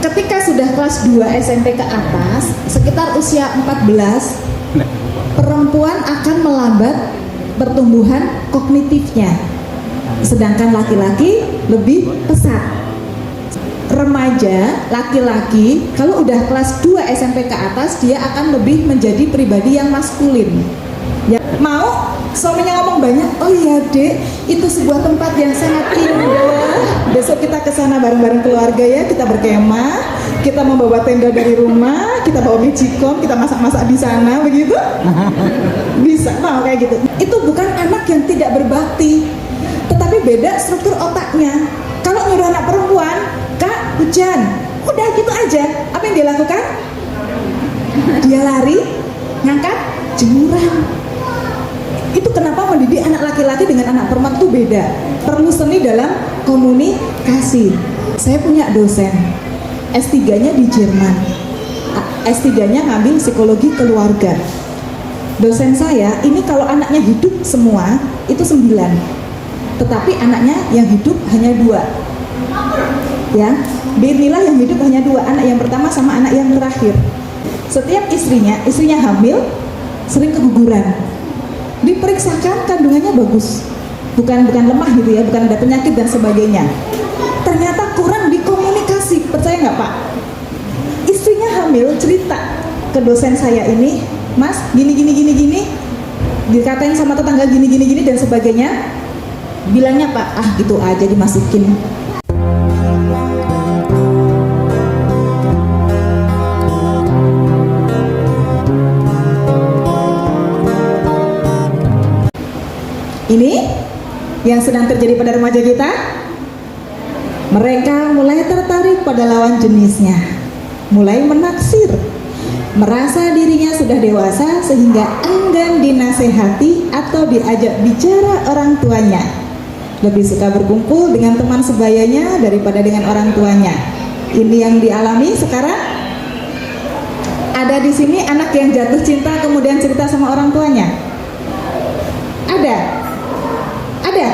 ketika sudah kelas 2 SMP ke atas, sekitar usia 14, perempuan akan melambat pertumbuhan kognitifnya, sedangkan laki-laki lebih pesat. Remaja laki-laki kalau udah kelas 2 SMP ke atas, dia akan lebih menjadi pribadi yang maskulin. Ya, mau suaminya ngomong banyak, oh iya dek, itu sebuah tempat yang sangat indah, besok kita ke sana bareng-bareng keluarga ya, kita berkemah, kita membawa tenda dari rumah, kita bawa magicom, kita masak-masak di sana, begitu? Bisa, mau kayak gitu. Itu bukan anak yang tidak berbakti, tetapi beda struktur otaknya. Kalau nyuruh anak perempuan, Kak, hujan, udah gitu aja, apa yang dia lakukan? Dia lari, ngangkat jemuran. Itu kenapa mendidik anak laki-laki dengan anak perempuan itu beda. Perlu seni dalam komunikasi. Saya punya dosen, S3-nya di Jerman, S3-nya ngambil psikologi keluarga. Dosen saya ini kalau anaknya hidup semua itu 9, tetapi anaknya yang hidup hanya 2. Ya, bismillah yang hidup hanya 2, anak yang pertama sama anak yang terakhir. Setiap istrinya hamil sering keguguran, diperiksakan kandungannya bagus, bukan lemah gitu ya, bukan ada penyakit dan sebagainya. Ternyata kurang di komunikasi. Percaya nggak Pak? Istrinya hamil cerita ke dosen saya ini, Mas gini, dikatain sama tetangga gini dan sebagainya. Bilangnya Pak, ah gitu aja dimasukin. Ini yang sedang terjadi pada remaja kita. Mereka mulai tertarik pada lawan jenisnya, mulai menaksir, merasa dirinya sudah dewasa sehingga enggan dinasehati atau diajak bicara orang tuanya. Lebih suka berkumpul dengan teman sebayanya daripada dengan orang tuanya. Ini yang dialami sekarang. Ada di sini anak yang jatuh cinta kemudian cerita sama orang tuanya? Ada? Ada?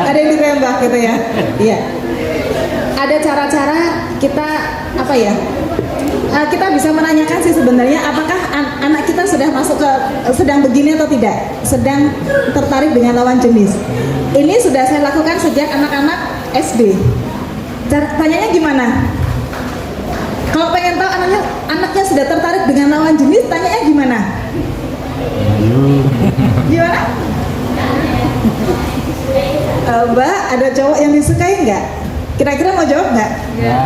Ada yang ditembak gitu ya? Iya. Ada cara-cara kita apa ya? Kita bisa menanyakan sih sebenarnya apakah anak kita sudah masuk ke sedang begini atau tidak, sedang tertarik dengan lawan jenis. Ini sudah saya lakukan sejak anak-anak SD. Tanyanya gimana? Kalau pengen tahu anaknya sudah tertarik dengan lawan jenis, tanyanya gimana? Gimana? Mbak, ada cowok yang disukai nggak? Kira-kira mau jawab nggak? Ya.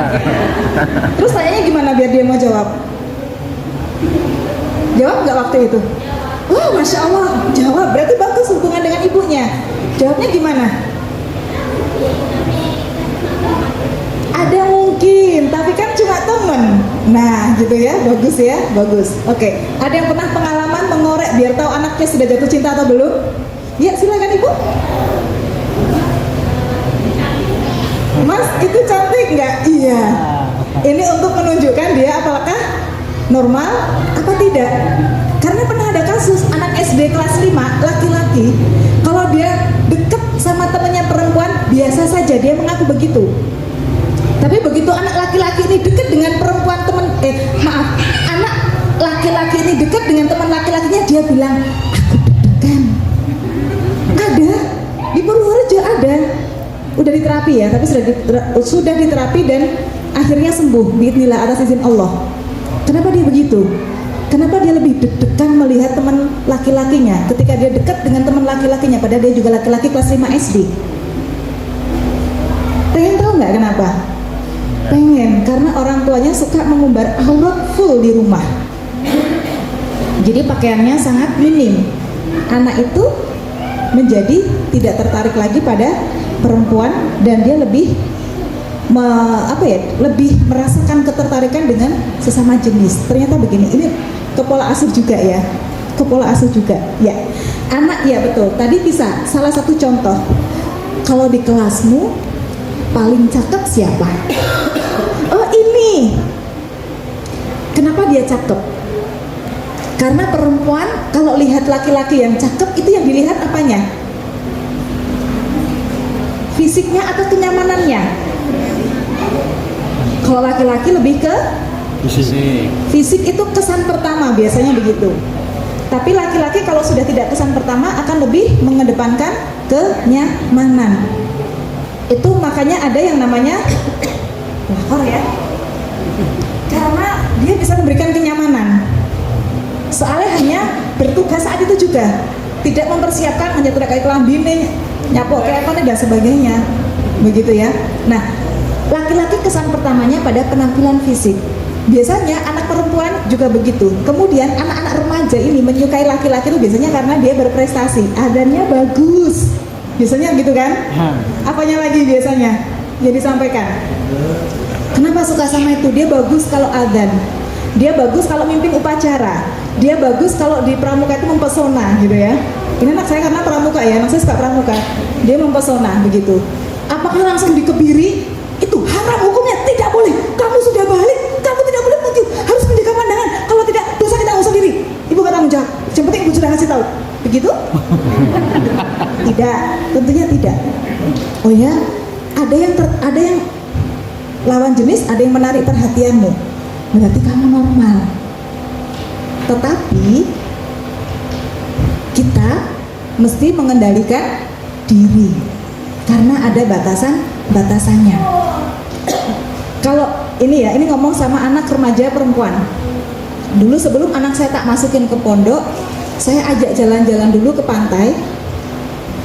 Terus tanyanya gimana biar dia mau jawab? Jawab nggak waktu itu? Wah, Masya Allah, jawab. Berarti bagus hubungan dengan ibunya. Jawabnya gimana? Ada mungkin, tapi kan cuma temen. Nah, gitu ya, bagus ya, bagus. Oke, ada yang pernah pengalaman mengorek biar tahu anaknya sudah jatuh cinta atau belum? Ya, silakan Ibu. Mas, itu cantik nggak? Iya. Ini untuk menunjukkan dia apakah normal apa tidak. Karena pernah ada kasus anak SD kelas 5 laki-laki, kalau dia deket sama temennya perempuan biasa saja, dia mengaku begitu. Tapi begitu anak laki-laki ini dekat dengan perempuan anak laki-laki ini dekat dengan teman laki-lakinya, dia bilang, aku deg-degan. Ada di Purworejo, ada, udah diterapi ya, tapi sudah diterapi dan akhirnya sembuh, bismillah atas izin Allah. Kenapa dia begitu? Kenapa dia lebih deg-degan melihat teman laki-lakinya ketika dia dekat dengan teman laki-lakinya, padahal dia juga laki-laki kelas 5 SD? Pengen tahu nggak kenapa? Pengen, karena orang tuanya suka mengumbar aurat full di rumah. Jadi pakaiannya sangat minim. Anak itu menjadi tidak tertarik lagi pada perempuan dan dia lebih lebih merasakan ketertarikan dengan sesama jenis. Ternyata begini, ini kepola asuh juga ya. Kepola asuh juga. Ya. Anak ya betul. Tadi bisa salah satu contoh. Kalau di kelasmu paling cakep siapa? Oh ini. Kenapa dia cakep? Karena perempuan kalau lihat laki-laki yang cakep itu yang dilihat apanya? fisiknya atau kenyamanannya? Kalau laki-laki lebih ke fisik, itu kesan pertama biasanya begitu. Tapi laki-laki kalau sudah tidak kesan pertama akan lebih mengedepankan kenyamanan. Itu makanya ada yang namanya pelakor ya, karena dia bisa memberikan kenyamanan. Soalnya hanya bertugas saat itu juga, tidak mempersiapkan, hanya tidak kayak kelambi nih, nyapok kayak apa dan sebagainya, begitu ya. Nah, laki-laki kesan pertamanya pada penampilan fisik. Biasanya anak perempuan juga begitu. Kemudian anak-anak remaja ini menyukai laki-laki itu biasanya karena dia berprestasi, adanya bagus. Biasanya gitu kan? Apanya lagi biasanya yang disampaikan? Kenapa suka sama itu? Dia bagus kalau adzan, dia bagus kalau mimpin upacara, dia bagus kalau di pramuka itu mempesona gitu ya. Ini anak saya karena pramuka ya, anak saya suka pramuka, dia mempesona begitu. Apakah langsung dikebiri? Itu haram hukumnya, tidak boleh. Kamu sudah balik, kamu tidak boleh maju, harus menjaga pandangan. Kalau tidak, dosa kita tanggung sendiri. Ibu gak tanggung jawab. Yang penting ibu sudah ngasih tahu. Begitu? Tidak, tentunya tidak. Oh ya, ada yang lawan jenis, ada yang menarik perhatianmu. Berarti kamu normal. Tetapi kita mesti mengendalikan diri karena ada batasannya. Kalau ini ya, ini ngomong sama anak remaja perempuan. Dulu sebelum anak saya tak masukin ke pondok, saya ajak jalan-jalan dulu ke pantai,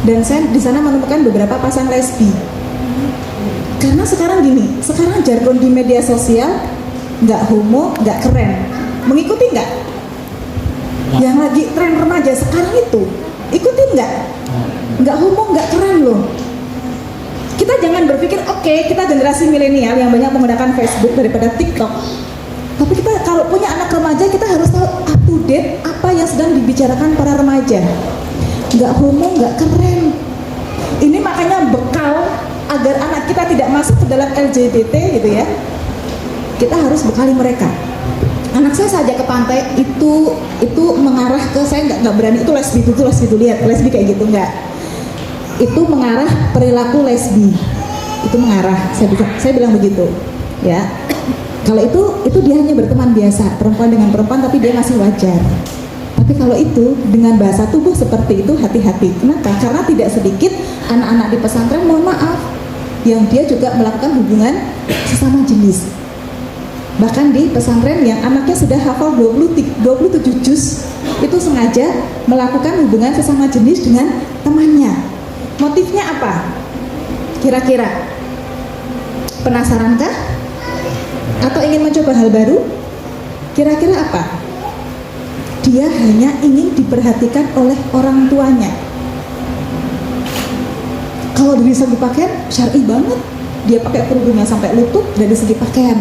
dan saya di sana menemukan beberapa pasang lesbi. Karena sekarang gini, sekarang jargon di media sosial, nggak homo, nggak keren. Mengikuti nggak? Yang lagi tren remaja sekarang itu, ikutin nggak? Nggak homo, nggak keren loh. Kita jangan berpikir, oke, kita generasi milenial yang banyak menggunakan Facebook daripada TikTok. Tapi kita kalau punya anak remaja, kita harus tahu up to date apa yang sedang dibicarakan para remaja. Nggak homo, nggak keren. Ini makanya bekal agar anak kita tidak masuk ke dalam LGBT gitu ya. Kita harus bekali mereka. Anak saya sajak ke pantai itu mengarah ke, saya nggak berani, itu lesbi lihat lesbi kayak gitu, nggak. Itu mengarah perilaku lesbi, itu mengarah. Saya bilang begitu, ya. Kalau itu dia hanya berteman biasa, perempuan dengan perempuan, tapi dia masih wajar. Tapi kalau itu dengan bahasa tubuh seperti itu, hati-hati. Kenapa? Karena tidak sedikit anak-anak di pesantren, mohon maaf, yang dia juga melakukan hubungan sesama jenis. Bahkan di pesantren yang anaknya sudah hafal 27 juz, itu sengaja melakukan hubungan sesama jenis dengan temannya. Motifnya apa? Kira-kira penasarankah? Atau ingin mencoba hal baru? Kira-kira apa? Dia hanya ingin diperhatikan oleh orang tuanya. Kalau dari segi pakaian, syar'i banget. Dia pakai kerudungnya sampai lutut dari segi pakaian.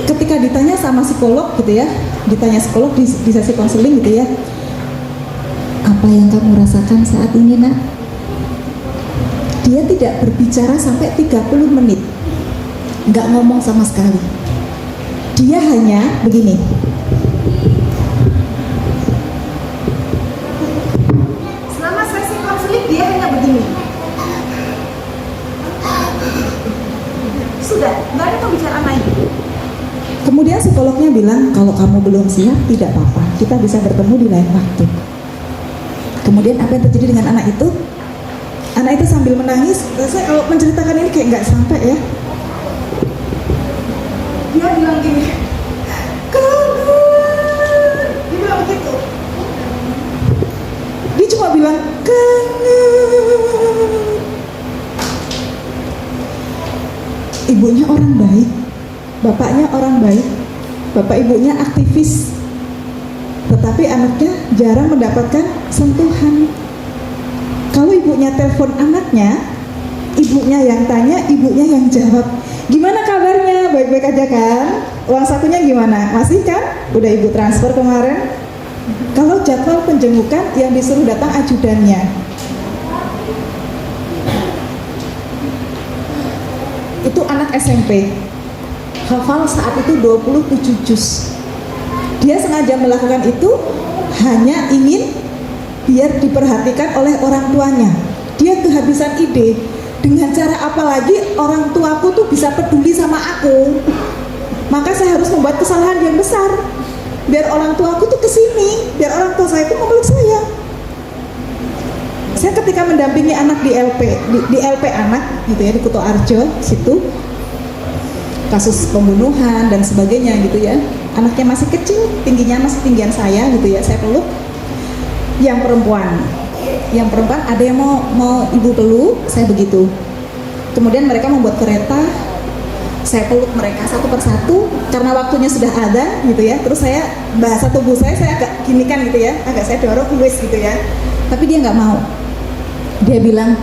Ketika ditanya sama psikolog gitu ya, ditanya psikolog di sesi konseling gitu ya, apa yang kamu rasakan saat ini nak? Dia tidak berbicara sampai 30 menit, nggak ngomong sama sekali. Dia hanya begini. Selama sesi konseling dia hanya begini. Sudah, nggak ada pembicaraan lain. Kemudian psikolognya bilang, kalau kamu belum siap tidak apa-apa, kita bisa bertemu di lain waktu. Kemudian apa yang terjadi dengan anak itu? Anak itu sambil menangis. Saya kalau menceritakan ini kayak nggak sampai ya. Dia bilang gini, kangen. Dia bilang begitu. Dia cuma bilang kangen. Ibunya orang baik, bapaknya orang baik, bapak ibunya aktivis, tetapi anaknya jarang mendapatkan sentuhan. Kalau ibunya telepon anaknya, ibunya yang tanya, ibunya yang jawab. Gimana kabarnya? Baik-baik aja kan? Uang sakunya gimana? Masih kan? Udah ibu transfer kemarin. Kalau jadwal penjengukan yang disuruh datang ajudannya. Itu anak SMP. Hafal saat itu 27 juz. Dia sengaja melakukan itu hanya ingin biar diperhatikan oleh orang tuanya. dia kehabisan ide. Dengan cara apa lagi orang tuaku tuh bisa peduli sama aku? Maka saya harus membuat kesalahan yang besar biar orang tuaku tuh kesini, biar orang tua saya tuh memeluk saya. Saya ketika mendampingi anak di LP anak gitu ya, di Kuto Arjo situ, kasus pembunuhan dan sebagainya gitu ya, anaknya masih kecil, tingginya masih tinggian saya gitu ya, saya peluk. Yang perempuan ada yang mau ibu peluk, saya begitu. Kemudian mereka membuat kereta, saya peluk mereka satu persatu karena waktunya sudah ada gitu ya. Terus saya bahasa tubuh saya agak gini kan gitu ya, agak saya dorong wis gitu ya. Tapi dia nggak mau. Dia bilang,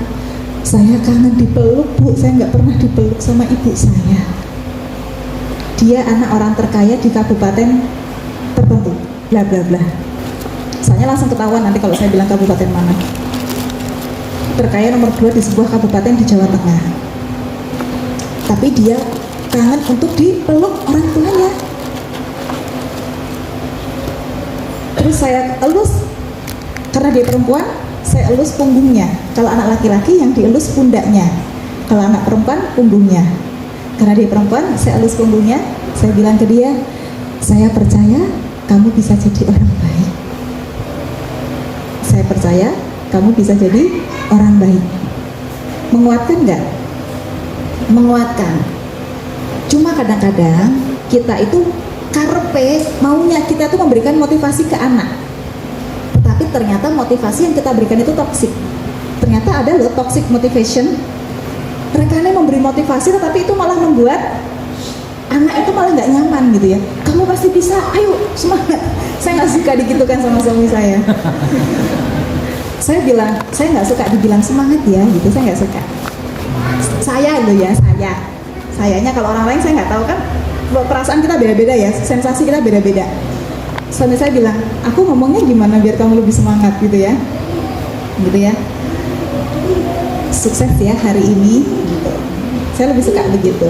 saya kangen dipeluk bu, saya nggak pernah dipeluk sama ibu saya. Dia anak orang terkaya di kabupaten tertentu, bla bla bla. Saya langsung ketahuan nanti kalau saya bilang kabupaten mana. Terkaya nomor 2 di sebuah kabupaten di Jawa Tengah. Tapi dia kangen untuk dipeluk orang tuanya. Terus saya elus, karena dia perempuan, saya elus punggungnya. Kalau anak laki-laki yang dielus pundaknya, kalau anak perempuan punggungnya. Karena dia perempuan, saya elus punggungnya. Saya bilang ke dia, saya percaya kamu bisa jadi orang baik. Saya percaya kamu bisa jadi orang baik. Menguatkan nggak? Menguatkan. Cuma kadang-kadang kita itu karpe, maunya kita tuh memberikan motivasi ke anak, tetapi ternyata motivasi yang kita berikan itu toksik. Ternyata ada loh toxic motivation. Mereka ini memberi motivasi tetapi itu malah membuat anak itu malah nggak nyaman gitu ya. Kamu pasti bisa, ayo semangat. Saya nggak suka digitukan sama suami saya. Saya bilang, saya nggak suka dibilang semangat ya gitu, saya nggak suka. Saya loh ya, sayanya kalau orang lain saya nggak tahu kan, perasaan kita beda-beda ya, sensasi kita beda-beda. Suami saya bilang, aku ngomongnya gimana biar kamu lebih semangat gitu ya, sukses ya hari ini gitu. Saya lebih suka begitu.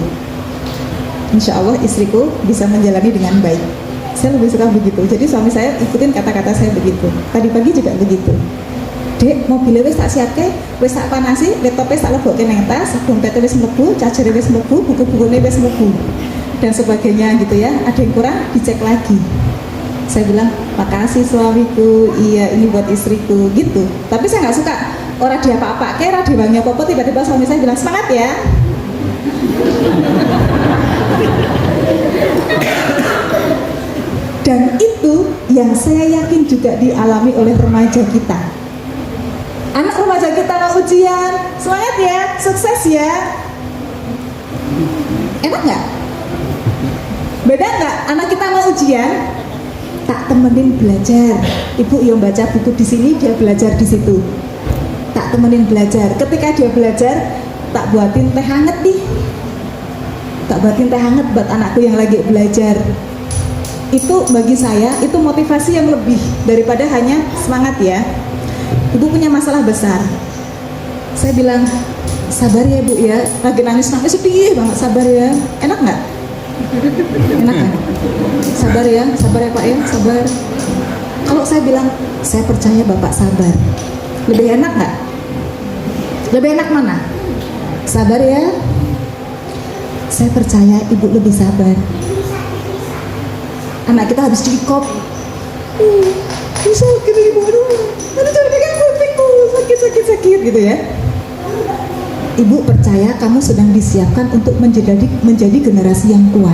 Insya Allah istriku bisa menjalani dengan baik. Saya lebih suka begitu. Jadi suami saya ikutin kata-kata saya begitu. Tadi pagi juga begitu. Dek, mobilnya wis tak siapke, wis tak panasi, laptopnya tak lebokke nang tas, dompetnya wis mlebu, chargernya wis mlebu, buku-bukunya wis mlebu, dan sebagainya gitu ya. Ada yang kurang, dicek lagi. Saya bilang, makasih suamiku, iya ini buat istriku gitu. Tapi saya nggak suka orang dia apa-apa, kayak radionya popo, tiba-tiba suami saya bilang semangat ya. Dan itu yang saya yakin juga dialami oleh remaja kita. Anak remaja kita mau ujian, semangat ya, sukses ya. Enak nggak? Beda nggak? Anak kita mau ujian, tak temenin belajar. Ibu yang baca buku di sini, dia belajar di situ. Tak temenin belajar. Ketika dia belajar, tak buatin teh hangat nih. Tak buatin teh hangat buat anakku yang lagi belajar. Itu bagi saya, itu motivasi yang lebih daripada hanya semangat ya. Ibu punya masalah besar. Saya bilang, sabar ya bu ya, lagi nangis-nangis sedih banget, sabar ya. Enak nggak? Enak kan? Sabar ya pak ya, sabar. Kalau saya bilang, saya percaya bapak sabar, lebih enak nggak? Lebih enak mana? Sabar ya. Saya percaya ibu lebih sabar. Anak kita habis dikop, bisa gini ibu, aduh jangan pegang kupingku, sakit gitu ya. Ibu percaya kamu sedang disiapkan untuk menjadi generasi yang kuat.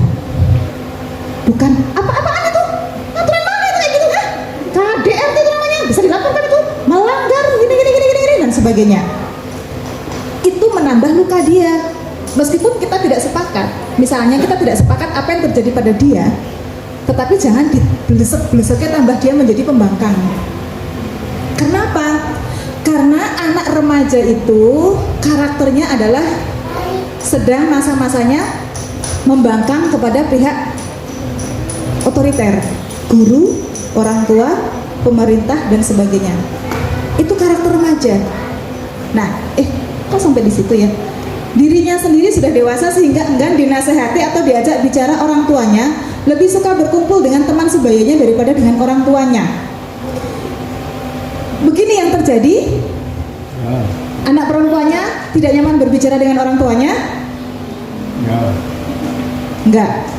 Bukan apa-apaan itu, aturan mana itu kayak gitu kan? KDRT itu namanya, bisa dilaporkan itu, melanggar gini dan sebagainya. Itu menambah luka dia. Meskipun kita tidak sepakat, misalnya kita tidak sepakat apa yang terjadi pada dia, tetapi jangan dibelesek-beleseknya tambah dia menjadi pembangkang. Kenapa? Karena anak remaja itu karakternya adalah sedang masa-masanya membangkang kepada pihak otoriter, guru, orang tua, pemerintah dan sebagainya. Itu karakter remaja. Nah, kok sampai di situ ya? Dirinya sendiri sudah dewasa sehingga enggan dinasehati atau diajak bicara orang tuanya, lebih suka berkumpul dengan teman sebayanya daripada dengan orang tuanya. Begini yang terjadi. Anak perempuannya tidak nyaman berbicara dengan orang tuanya? Enggak.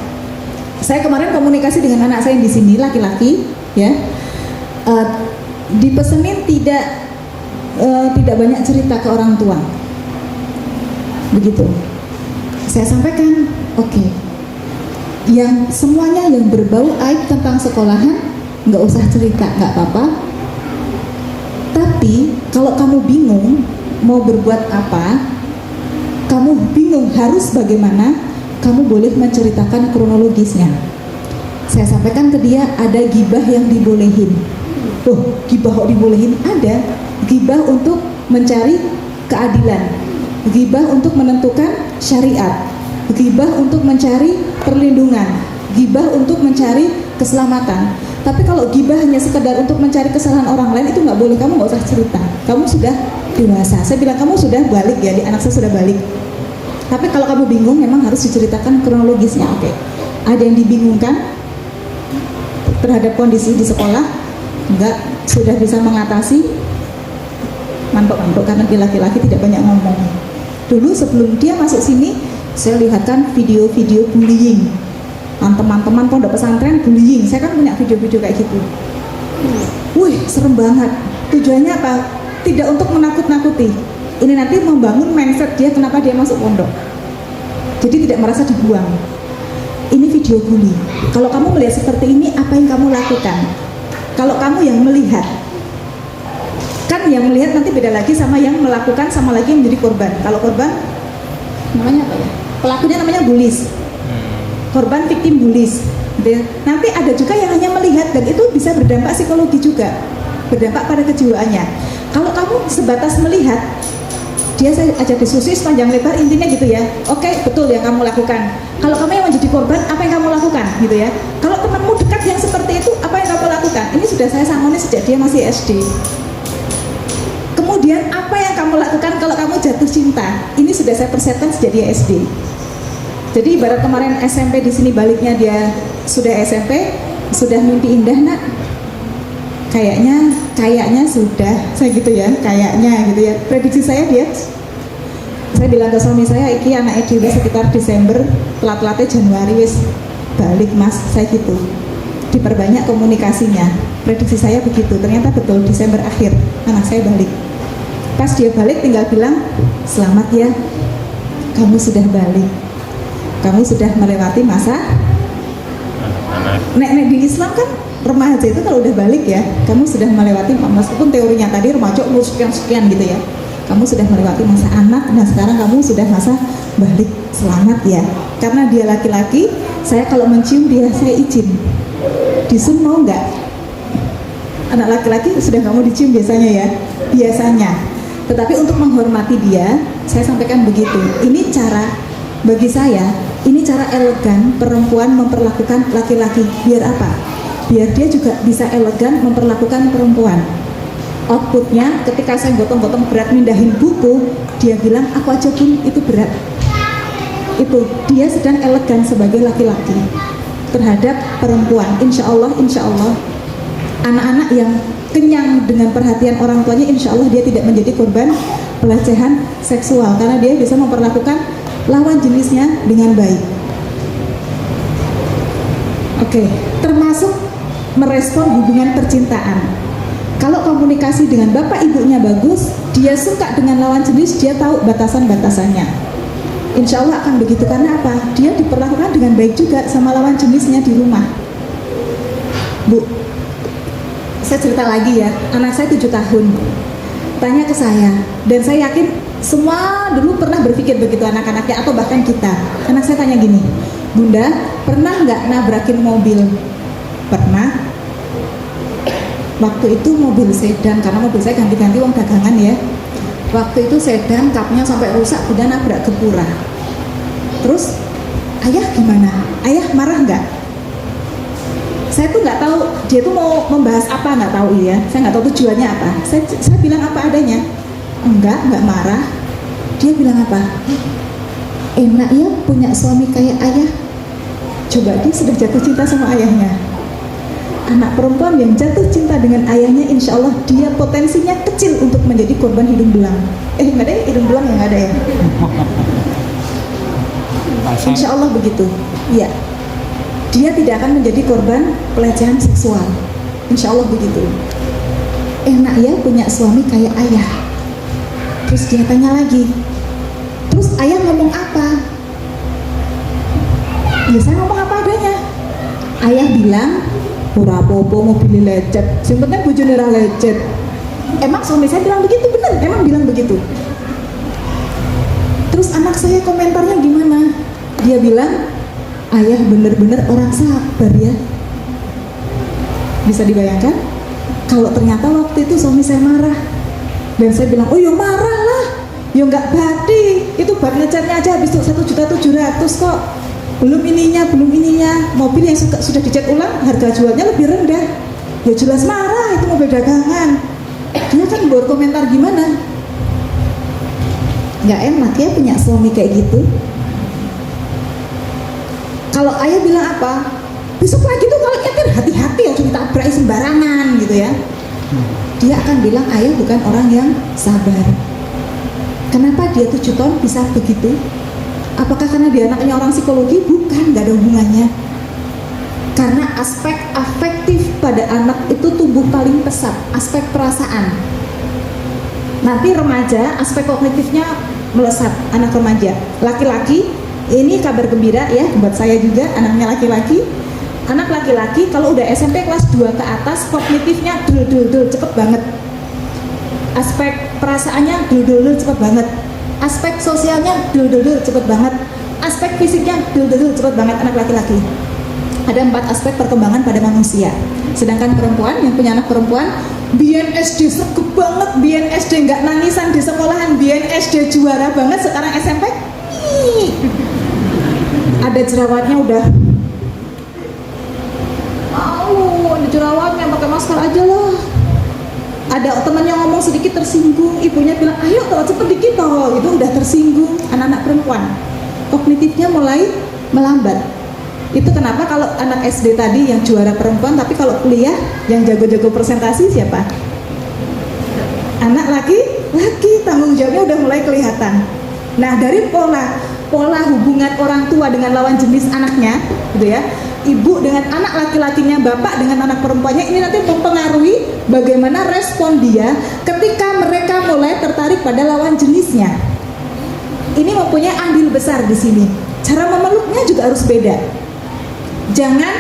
Saya kemarin komunikasi dengan anak saya yang di sini, laki-laki, ya. Dipesenin tidak banyak cerita ke orang tua. Begitu. Saya sampaikan, oke. Yang semuanya yang berbau aib tentang sekolahan nggak usah cerita, nggak apa-apa. Tapi kalau kamu bingung mau berbuat apa, kamu bingung harus bagaimana, kamu boleh menceritakan kronologisnya. Saya sampaikan ke dia, ada gibah yang dibolehin. Loh, gibah kok dibolehin? Ada. Gibah untuk mencari keadilan, gibah untuk menentukan syariat, gibah untuk mencari perlindungan, gibah untuk mencari keselamatan. Tapi kalau gibah hanya sekedar untuk mencari kesalahan orang lain, itu nggak boleh, kamu nggak usah cerita. Kamu sudah dewasa. Saya bilang kamu sudah balik ya, anak saya sudah balik. Tapi kalau kamu bingung, memang harus diceritakan kronologisnya. Oke. Ada yang dibingungkan terhadap kondisi di sekolah? Enggak, sudah bisa mengatasi. Mantuk-mantuk karena dia laki-laki tidak banyak ngomong. Dulu sebelum dia masuk sini, saya lihatkan video-video bullying. Teman-teman pondok pesantren bullying. Saya kan punya video-video kayak gitu. Wih, serem banget. Tujuannya apa? Tidak untuk menakut-nakuti. Ini nanti membangun mindset dia kenapa dia masuk pondok. Jadi tidak merasa dibuang. Ini video bully. Kalau kamu melihat seperti ini, apa yang kamu lakukan? Kalau kamu yang melihat, kan yang melihat nanti beda lagi sama yang melakukan, sama lagi yang menjadi korban. Kalau korban namanya apa ya? Pelakunya namanya bullies. Korban victim bullies. Nanti ada juga yang hanya melihat, dan itu bisa berdampak psikologi juga, berdampak pada kejiwaannya. Kalau kamu sebatas melihat, dia saya ajak diskusi sepanjang lebar, intinya gitu ya. Oke, betul yang kamu lakukan. Kalau kamu yang menjadi korban, apa yang kamu lakukan, gitu ya. Kalau temanmu dekat yang seperti itu, apa yang kamu lakukan? Ini sudah saya sangoni sejak dia masih SD. Kemudian apa yang kamu lakukan kalau kamu jatuh cinta? Ini sudah saya persiapkan sejak dia SD. Jadi ibarat kemarin SMP di sini, baliknya dia sudah SMP, sudah mimpi indah nak. Kayaknya sudah, saya gitu ya, kayaknya gitu ya. Prediksi saya dia, saya bilang ke suami saya, iki anak Edi sekitar Desember, telat-telatnya Januari wis balik mas, saya gitu. Diperbanyak komunikasinya. Prediksi saya begitu, ternyata betul Desember akhir anak saya balik. Pas dia balik tinggal bilang, selamat ya, kamu sudah balik, kamu sudah melewati masa. Nek di Islam kan remaja itu kalau udah balik ya, kamu sudah melewati, meskipun teorinya tadi remaja umur sekian gitu ya, kamu sudah melewati masa anak, nah sekarang kamu sudah masa balik, selamat ya. Karena dia laki-laki, saya kalau mencium dia saya izin. Disun mau nggak? Anak laki-laki sudah kamu dicium biasanya ya, biasanya. Tetapi untuk menghormati dia, saya sampaikan begitu. Ini cara, bagi saya, ini cara elegan perempuan memperlakukan laki-laki. Biar apa? Biar dia juga bisa elegan memperlakukan perempuan. Outputnya ketika saya gotong-gotong berat mindahin buku, dia bilang, aku aja pun itu berat. Itu, dia sedang elegan sebagai laki-laki terhadap perempuan. Insya Allah, anak-anak yang kenyang dengan perhatian orang tuanya, insya Allah dia tidak menjadi korban pelecehan seksual, karena dia bisa memperlakukan lawan jenisnya dengan baik. Oke, termasuk merespon hubungan percintaan. Kalau komunikasi dengan bapak ibunya bagus, dia suka dengan lawan jenis, dia tahu batasan-batasannya. Insya Allah akan begitu, karena apa? Dia diperlakukan dengan baik juga sama lawan jenisnya di rumah. Bu, saya cerita lagi ya, anak saya 7 tahun tanya ke saya, dan saya yakin semua dulu pernah berpikir begitu anak-anaknya, atau bahkan kita. Anak saya tanya gini, Bunda, pernah nggak nabrakin mobil? Pernah. Waktu itu mobil sedan, karena mobil saya ganti-ganti uang dagangan ya. Waktu itu sedan, kapnya sampai rusak, Bunda nabrak gempura. Terus, ayah gimana? Ayah marah nggak? Saya tuh nggak tahu dia tuh mau membahas apa, nggak tahu ya. Saya nggak tahu tujuannya apa. Saya bilang apa adanya. Nggak marah. Dia bilang apa? Enak ya punya suami kayak ayah. Coba dia sudah jatuh cinta sama ayahnya. anak perempuan yang jatuh cinta dengan ayahnya, insya Allah dia potensinya kecil untuk menjadi korban hidung belang. Nggak ada ya? Hidung belang yang ada ya? Insya Allah begitu. Ya, dia tidak akan menjadi korban pelecehan seksual. Insya Allah begitu. Enak ya punya suami kayak ayah. Terus dia tanya lagi, terus ayah ngomong apa? Ya saya ngomong apa adanya. Ayah bilang, ora apa-apa mau pilih lecet, sing penting bojone ra lecet. Emang suami saya bilang begitu? Bener, emang bilang begitu. Terus anak saya komentarnya gimana? Dia bilang, ayah bener-bener orang sabar ya. Bisa dibayangkan? Kalau ternyata waktu itu suami saya marah, dan saya bilang, oh ya marah lah, ya nggak badi, itu buat ngecatnya aja habis 1.700.000 kok. Belum ininya, mobil yang sudah dicat ulang harga jualnya lebih rendah. Ya jelas marah, itu mobil dagangan. Dia kan berkomentar gimana? Nggak enak ya punya suami kayak gitu. Kalau ayah bilang apa? Besok lagi tuh kalau nyetir hati-hati ya, cuma tabrak sembarangan gitu ya. Dia akan bilang ayah bukan orang yang sabar. Kenapa dia 7 tahun bisa begitu? Apakah karena dia anaknya orang psikologi? Bukan, nggak ada hubungannya. Karena aspek afektif pada anak itu tumbuh paling pesat, aspek perasaan. Nanti remaja, aspek kognitifnya melesat, anak remaja. Laki-laki, ini kabar gembira ya, buat saya juga, anaknya laki-laki. Anak laki-laki kalau udah SMP kelas 2 ke atas, kognitifnya dul cepet banget. Aspek perasaannya dul cepet banget. Aspek sosialnya dul cepet banget. Aspek fisiknya dul cepet banget anak laki-laki. Ada 4 aspek perkembangan pada manusia. Sedangkan perempuan yang punya anak perempuan, biyen SD sregep banget, biyen SD nggak nangisan di sekolahan, biyen SD juara banget, sekarang SMP ada jerawatnya udah ada jerawatnya, pakai masker aja lah. Ada temannya ngomong sedikit tersinggung, ibunya bilang ayo toh cepet dikit toh, itu udah tersinggung. Anak-anak perempuan kognitifnya mulai melambat. Itu kenapa kalau anak SD tadi yang juara perempuan, tapi kalau kuliah yang jago-jago presentasi siapa? Anak laki-laki, tanggung jawabnya udah mulai kelihatan. Nah dari pola hubungan orang tua dengan lawan jenis anaknya gitu ya, ibu dengan anak laki-lakinya, bapak dengan anak perempuannya, ini nanti mempengaruhi bagaimana respon dia ketika mereka mulai tertarik pada lawan jenisnya. Ini mempunyai andil besar di sini. Cara memeluknya juga harus beda. Jangan,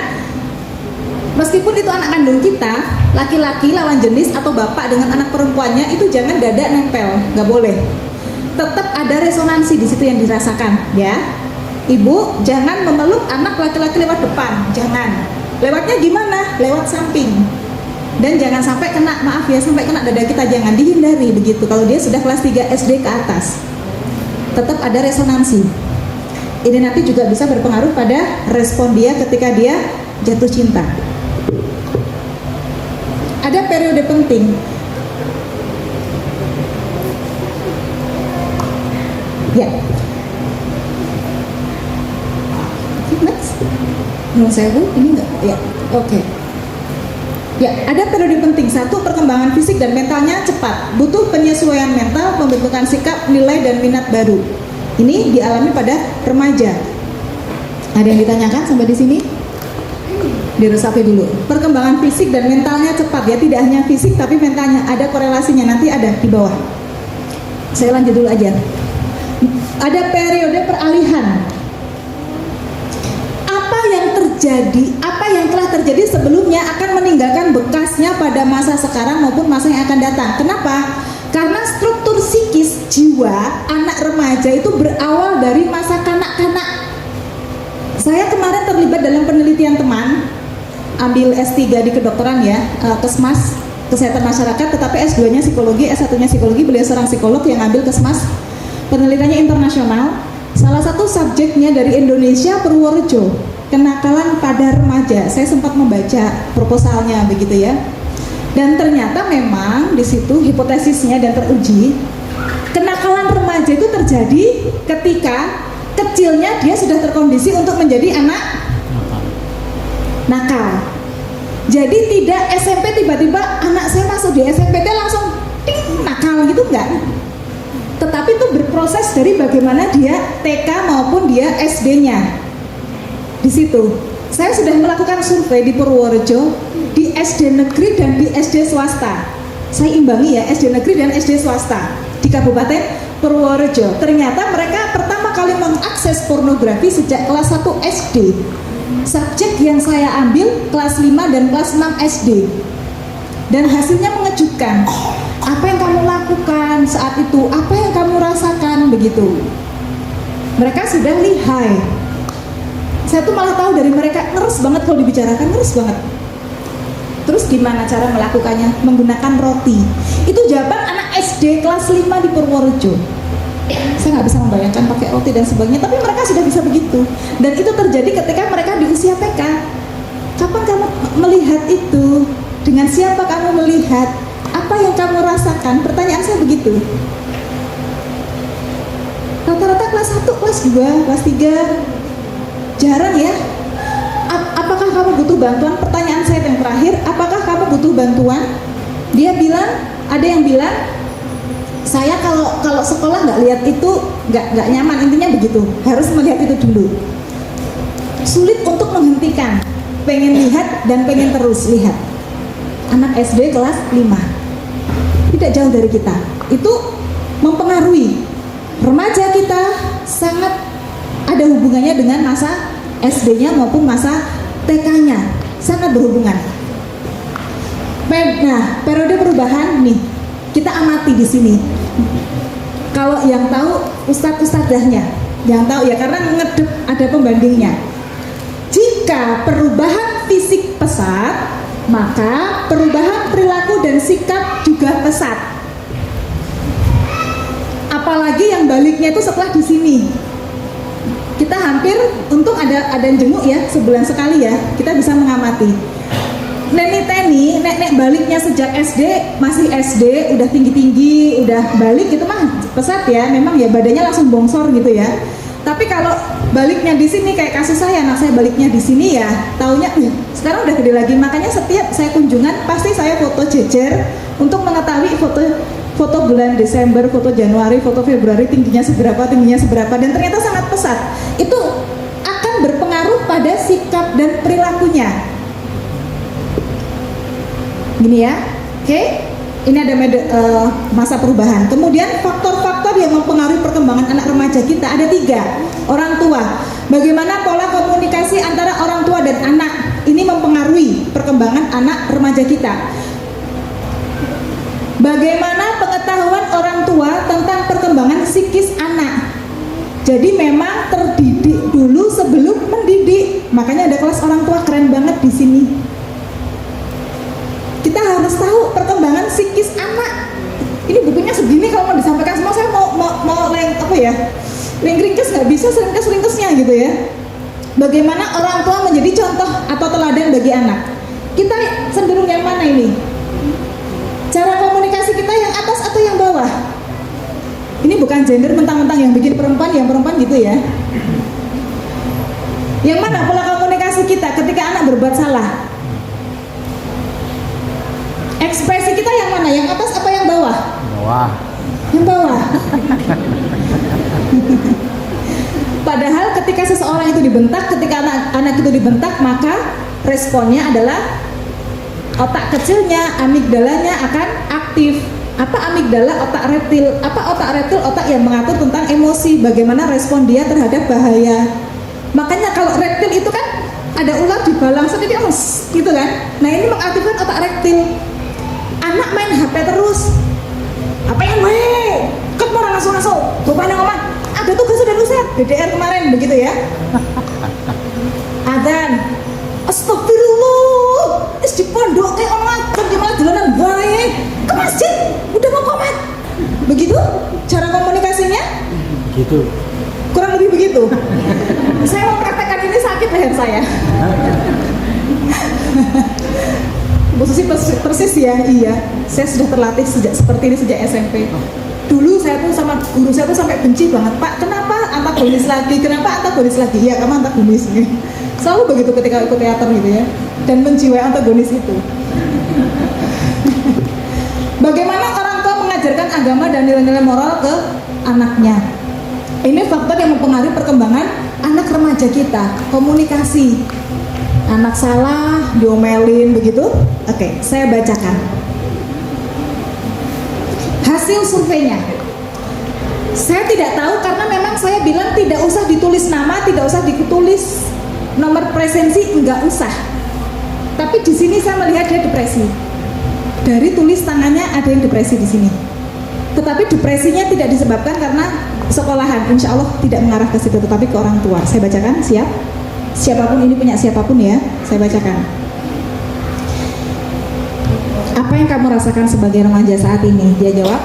meskipun itu anak kandung kita, laki-laki lawan jenis atau bapak dengan anak perempuannya, itu jangan dada nempel, nggak boleh. Tetap ada resonansi di situ yang dirasakan, ya. Ibu jangan memeluk anak laki-laki lewat depan, jangan. Lewatnya gimana? Lewat samping. Dan jangan sampai kena, maaf ya, sampai kena dada kita, jangan, dihindari begitu. Kalau dia sudah kelas 3 SD ke atas, tetap ada resonansi. Ini nanti juga bisa berpengaruh pada respon dia ketika dia jatuh cinta. Ada periode penting. Ya. Next. Menurut saya Bu, ini enggak? Ya, oke. Ya, ada periode penting. 1, perkembangan fisik dan mentalnya cepat. Butuh penyesuaian mental, pembentukan sikap, nilai dan minat baru. Ini dialami pada remaja. Ada yang ditanyakan sampai di sini? Diresapi dulu. Perkembangan fisik dan mentalnya cepat ya, tidak hanya fisik tapi mentalnya, ada korelasinya, nanti ada di bawah. Saya lanjut dulu aja. Ada periode peralihan. Apa yang terjadi, apa yang telah terjadi sebelumnya akan meninggalkan bekasnya pada masa sekarang maupun masa yang akan datang. Kenapa? Karena struktur psikis jiwa anak remaja itu berawal dari masa kanak-kanak. Saya kemarin terlibat dalam penelitian teman, ambil S3 di kedokteran ya, Kesmas, Kesehatan Masyarakat, tetapi S2-nya psikologi, S1-nya psikologi, beliau seorang psikolog yang ambil Kesmas. Penelitiannya internasional. Salah satu subjeknya dari Indonesia, Purworejo, kenakalan pada remaja. Saya sempat membaca proposalnya begitu ya. Dan ternyata memang di situ hipotesisnya dan teruji, kenakalan remaja itu terjadi ketika kecilnya dia sudah terkondisi untuk menjadi anak nakal. Jadi tidak SMP tiba-tiba anak saya masuk di SMPT langsung ting nakal gitu, enggak. Tetapi itu berproses dari bagaimana dia TK maupun dia SD-nya. Di situ saya sudah melakukan survei di Purworejo, di SD negeri dan di SD swasta. Saya imbangi ya, SD negeri dan SD swasta di Kabupaten Purworejo. Ternyata mereka pertama kali mengakses pornografi sejak kelas 1 SD. Subjek yang saya ambil kelas 5 dan kelas 6 SD. Dan hasilnya mengejutkan. Apa yang kamu lakukan saat itu? Apa yang kamu rasakan? Begitu. Mereka sudah lihai. Saya tuh malah tahu dari mereka, ngeres banget kalau dibicarakan, ngeres banget. Terus gimana cara melakukannya? Menggunakan roti. Itu jawaban anak SD kelas 5 di Purworejo. Saya nggak bisa membayangkan pakai roti dan sebagainya, tapi mereka sudah bisa begitu. Dan itu terjadi ketika mereka di usia TK. Kapan kamu melihat itu? Dengan siapa kamu melihat? Apa yang kamu rasakan? Pertanyaan saya begitu. Rata-rata kelas 1, kelas 2, kelas 3. Jarang ya. Apakah kamu butuh bantuan? Pertanyaan saya yang terakhir, apakah kamu butuh bantuan? Dia bilang, ada yang bilang, saya kalau sekolah nggak lihat itu nggak nyaman, intinya begitu, harus melihat itu dulu. Sulit untuk menghentikan, pengen lihat dan pengen terus lihat. Anak SD kelas 5, tidak jauh dari kita, itu mempengaruhi remaja kita, sangat ada hubungannya dengan masa SD-nya maupun masa TK-nya, sangat berhubungan. Nah, periode perubahan nih, kita amati di sini. Kalau yang tahu ustadz-ustadzahnya, yang tahu ya, karena ngedep ada pembandingnya. Jika perubahan fisik pesat, maka perubahan perilaku dan sikap juga pesat. Apalagi yang baliknya itu setelah di sini. Kita hampir, untung ada jenguk ya, sebulan sekali ya, kita bisa mengamati. Neni nek baliknya sejak SD, masih SD, udah tinggi-tinggi, udah balik gitu mah pesat ya, memang ya badannya langsung bongsor gitu ya. Tapi kalau baliknya di sini kayak kasus saya, anak saya baliknya di sini ya, taunya sekarang udah gede lagi. Makanya setiap saya kunjungan pasti saya foto jejer untuk mengetahui foto bulan Desember, foto Januari, foto Februari, tingginya seberapa, dan ternyata sangat pesat. Itu akan berpengaruh pada sikap dan perilakunya. Gini ya, oke? Ini ada masa perubahan. Kemudian faktor-faktor yang mempengaruhi perkembangan anak remaja kita ada 3. Orang tua. Bagaimana pola komunikasi antara orang tua dan anak ini mempengaruhi perkembangan anak remaja kita. Bagaimana pengetahuan orang tua tentang perkembangan psikis anak. Jadi memang terdidik dulu sebelum mendidik. Makanya ada kelas orang tua, keren banget di sini. Kita harus tahu perkembangan psikis anak. Ini bukunya segini, kalau mau disampaikan semua saya mau ringkes nggak bisa, seringkes-ringkesnya gitu ya. Bagaimana orang tua menjadi contoh atau teladan bagi anak. Kita cenderung yang mana ini? Cara komunikasi kita yang atas atau yang bawah? Ini bukan gender mentang-mentang yang bikin perempuan, yang perempuan gitu ya. Yang mana pola komunikasi kita ketika anak berbuat salah? Ekspresi kita yang mana? Yang atas apa yang bawah? Bawah. Yang bawah. Padahal ketika seseorang itu dibentak, ketika anak itu dibentak, maka responnya adalah otak kecilnya, amigdalanya akan aktif. Apa amigdala? Otak reptil. Apa otak reptil? Otak yang mengatur tentang emosi, bagaimana respon dia terhadap bahaya. Makanya kalau reptil itu kan ada ular di balang sedikit gitu kan. Nah, ini mengaktifkan otak reptil. Anak main HP terus. Apa yang ket mau langsung bapaknya ngomong, ada tugas sudah Ustaz, DDR kemarin begitu ya. Adzan, astagfirullah, di pondok kayak orang kerja malah jalanan baik ke masjid, udah mau komat. Begitu cara komunikasinya? Gitu. Kurang lebih begitu. Saya mau praktekkan ini, sakit leher saya. Posisi persis ya, iya. Saya sudah terlatih seperti ini sejak SMP. Dulu saya tuh sama guru saya tuh sampai benci banget. Pak, kenapa antagonis lagi? Kenapa antagonis lagi? Ya, kamu antagonis. Selalu begitu ketika ikut teater gitu ya. dan menjiwai antagonis itu. Bagaimana orang tua mengajarkan agama dan nilai-nilai moral ke anaknya? Ini faktor yang mempengaruhi perkembangan anak remaja kita. Komunikasi, anak salah diomelin begitu. Oke, saya bacakan hasil surveinya. Saya tidak tahu karena memang saya bilang tidak usah ditulis nama, tidak usah ditulis nomor presensi, enggak usah. Tapi di sini saya melihat dia depresi. Dari tulis tangannya ada yang depresi di sini. Tetapi depresinya tidak disebabkan karena sekolahan, insya Allah tidak mengarah ke situ, tetapi ke orang tua. Saya bacakan, siap? Siapapun ini punya siapapun ya, saya bacakan. Apa yang kamu rasakan sebagai remaja saat ini? Dia jawab,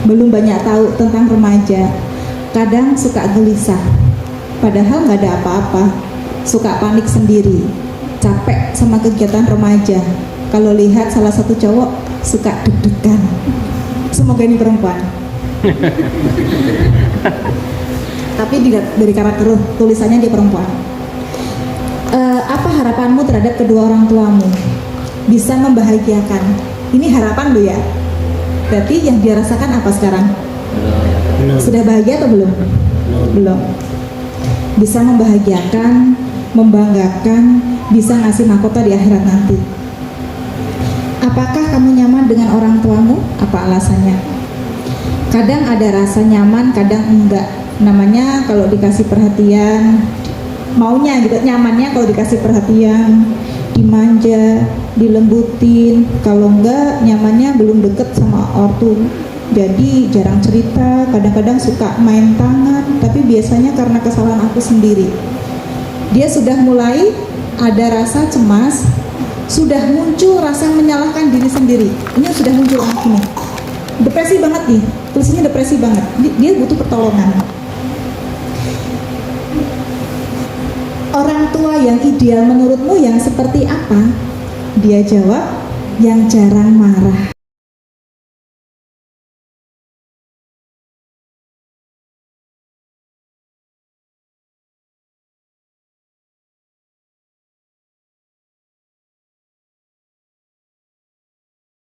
belum banyak tahu tentang remaja. Kadang suka gelisah, padahal nggak ada apa-apa. Suka panik sendiri, capek sama kegiatan remaja. Kalau lihat salah satu cowok, suka deg-degan. Semoga ini perempuan. Tapi dari karakter tulisannya dia perempuan. Apa harapanmu terhadap kedua orang tuamu? Bisa membahagiakan. Ini harapan lu ya. Berarti yang dia rasakan apa sekarang? Belum. Sudah bahagia atau belum? Belum. Bisa membahagiakan, membanggakan, bisa ngasih mahkota di akhirat nanti. Apakah kamu nyaman dengan orang tuamu? Apa alasannya? Kadang ada rasa nyaman, kadang enggak. Namanya kalau dikasih perhatian, maunya gitu, nyamannya kalau dikasih perhatian, dimanja, dilembutin. Kalau enggak, nyamannya belum deket sama ortu. Jadi jarang cerita, kadang-kadang suka main tangan, tapi biasanya karena kesalahan aku sendiri. Dia sudah mulai ada rasa cemas, sudah muncul rasa menyalahkan diri sendiri. Ini sudah muncul anak ini. Depresi banget nih, tulisannya depresi banget. Dia butuh pertolongan. Orang tua yang ideal menurutmu yang seperti apa? Dia jawab, yang jarang marah.